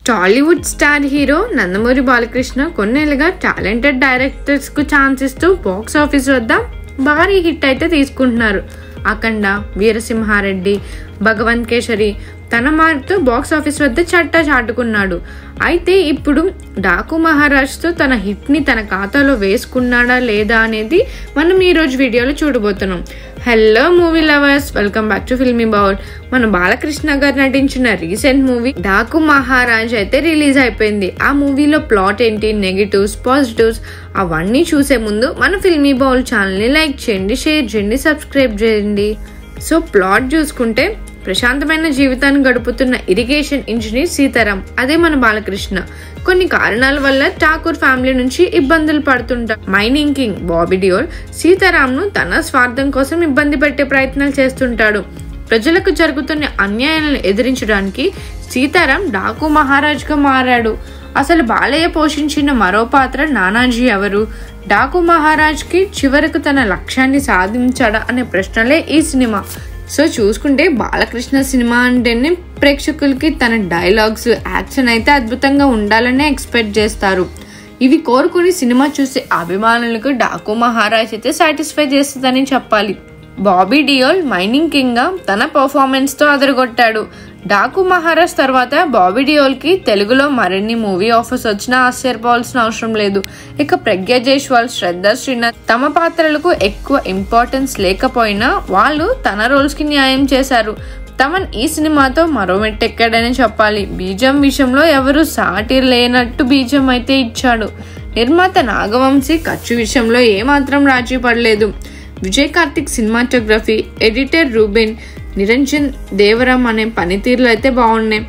Tollywood star hero Nandamuri Balakrishna కొన్నేళ్ళుగా talented directors కు chance ఇస్తూ బాక్స్ ఆఫీస్ వద్ద భారీ హిట్ అయితే తీసుకుంటున్నారు. అఖండ, వీరసింహారెడ్డి, భగవంత్ కేసరి తన మారుతూ బాక్స్ ఆఫీస్ వద్ద చట్టా చాటుకున్నాడు. అయితే ఇప్పుడు డాకు మహారాజ్తో తన హిట్ ని తన ఖాతాలో వేసుకున్నాడా లేదా అనేది మనం ఈ రోజు వీడియోలో చూడబోతున్నాం. Hello movie lovers, welcome back to filmy bowl. మన బాలకృష్ణ గారు నటించిన రీసెంట్ మూవీ డాకు మహారాజ్ అయితే రిలీజ్ అయిపోయింది. ఆ మూవీలో ప్లాట్ ఏంటి, నెగిటివ్స్, పాజిటివ్స్ అవన్నీ చూసే ముందు మన ఫిల్మీ బౌల్ ఛానల్ని లైక్ చేయండి, షేర్ చేయండి, సబ్స్క్రైబ్ చేయండి. సో ప్లాట్ చూసుకుంటే ప్రశాంతమైన జీవితాన్ని గడుపుతున్న ఇరిగేషన్ ఇంజనీర్ సీతారాం, అదే మన బాలకృష్ణ, కొన్ని కారణాల వల్ల ఠాకూర్ ఫ్యామిలీ నుంచి ఇబ్బందులు పడుతుంటారు. మైనింగ్ కింగ్ బాబీ డియోల్ సీతారాంను తన స్వార్థం కోసం ఇబ్బంది పెట్టే ప్రయత్నాలు చేస్తుంటాడు. ప్రజలకు జరుగుతున్న అన్యాయాలను ఎదిరించడానికి సీతారాం డాకు మహారాజ్ గా మారాడు. అసలు బాలయ్య పోషించిన మరో పాత్ర నానాజీ ఎవరు? డాకు మహారాజ్ కి చివరకు తన లక్ష్యాన్ని సాధించాడా అనే ప్రశ్నలే ఈ సినిమా. సో చూసుకుంటే బాలకృష్ణ సినిమా అంటేనే ప్రేక్షకులకి తన డైలాగ్స్, యాక్షన్ అయితే అద్భుతంగా ఉండాలనే ఎక్స్పెక్ట్ చేస్తారు. ఇవి కోరుకుని సినిమా చూసే అభిమానులకు డాకు మహారాజ్ అయితే సాటిస్ఫై చేస్తుందని చెప్పాలి. బాబీ డియోల్ మైనింగ్ కింగ్ గా తన పర్ఫార్మెన్స్ తో అదరగొట్టాడు. డాకు మహారాజ్ తర్వాత బాబీ డియోల్ కి తెలుగులో మరిన్ని మూవీ ఆఫర్స్ వచ్చినా ఆశ్చర్యపోవాల్సిన అవసరం లేదు. ఇక ప్రజ్ఞా జైస్వాల్, శ్రద్ధా శ్రీనాథ్ తమ పాత్రలకు ఎక్కువ ఇంపార్టెన్స్ లేకపోయినా వాళ్ళు తన రోల్స్ కి న్యాయం చేశారు. తమన్ ఈ సినిమాతో మరో మెట్టెక్కాడని చెప్పాలి. బీజం విషయంలో ఎవరు సాటి లేనట్టు బీజం అయితే ఇచ్చాడు. నిర్మాత నాగవంశీ ఖర్చు విషయంలో ఏమాత్రం రాజీ పడలేదు. విజయ్ కార్తిక్ సినిమాటోగ్రఫీ, ఎడిటర్ రూబెన్, నిరంజన్ దేవరం అనే పనితీరులు అయితే బాగున్నాయి.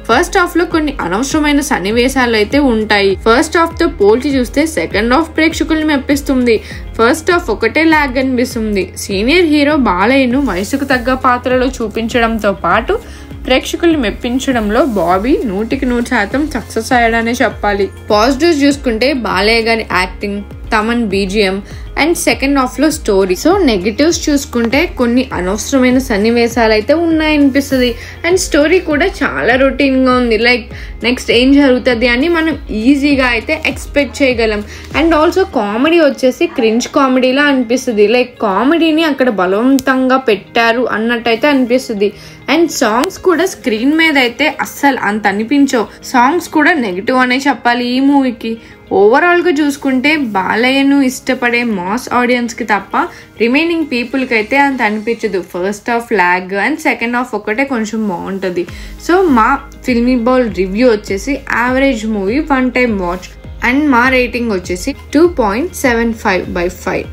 ఫస్ట్ హాఫ్ లో కొన్ని అనవసరమైన సన్నివేశాలు అయితే ఉంటాయి. ఫస్ట్ హాఫ్ తో పోల్చి చూస్తే సెకండ్ హాఫ్ ప్రేక్షకుల్ని మెప్పిస్తుంది. ఫస్ట్ హాఫ్ ఒకటే లాగ్ అనిపిస్తుంది. సీనియర్ హీరో బాలయ్యను వయసుకు తగ్గ పాత్రలో చూపించడంతో పాటు ప్రేక్షకుల్ని మెప్పించడంలో బాబీ 100% సక్సెస్ అయ్యాడనే చెప్పాలి. పాజిటివ్స్ చూసుకుంటే బాలయ్య గారి acting, Thaman BGM and second half లో స్టోరీ. సో నెగిటివ్స్ చూసుకుంటే కొన్ని అనవసరమైన సన్నివేశాలు అయితే ఉన్నాయనిపిస్తుంది. అండ్ స్టోరీ కూడా చాలా రొటీన్ గా ఉంది. లైక్ నెక్స్ట్ ఏం జరుగుతుంది అని మనం ఈజీగా అయితే ఎక్స్పెక్ట్ చేయగలం. అండ్ ఆల్సో కామెడీ వచ్చేసి క్రింజ్ కామెడీలా అనిపిస్తుంది. లైక్ కామెడీని అక్కడ బలవంతంగా పెట్టారు అన్నట్టయితే అనిపిస్తుంది. అండ్ సాంగ్స్ కూడా స్క్రీన్ మీద అయితే అస్సలు అంత అనిపించవు. సాంగ్స్ కూడా నెగిటివ్ అనే చెప్పాలి ఈ మూవీకి. ఓవరాల్ గా చూసుకుంటే బాలయ్యను ఇష్టపడే మాస్ ఆడియన్స్ కి తప్ప రిమైనింగ్ పీపుల్ కి అయితే అంత అనిపించదు. First half lag and second half ఒకటే కొంచెం బాగుంటుంది. సో మా ఫిల్మీ బౌల్ రివ్యూ వచ్చేసి average movie, 1 time watch. And మా రేటింగ్ వచ్చేసి 2.75/5.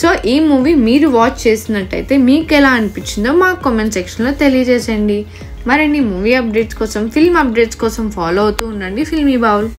సో ఈ మూవీ మీరు వాచ్ చేసినట్టయితే మీకు ఎలా అనిపించిందో మా కామెంట్ సెక్షన్ లో తెలియజేసండి. మరిన్ని మూవీ అప్డేట్స్ కోసం, ఫిల్మ్ అప్డేట్స్ కోసం ఫాలో అవుతూ ఉండండి ఫిల్మీ బౌల్.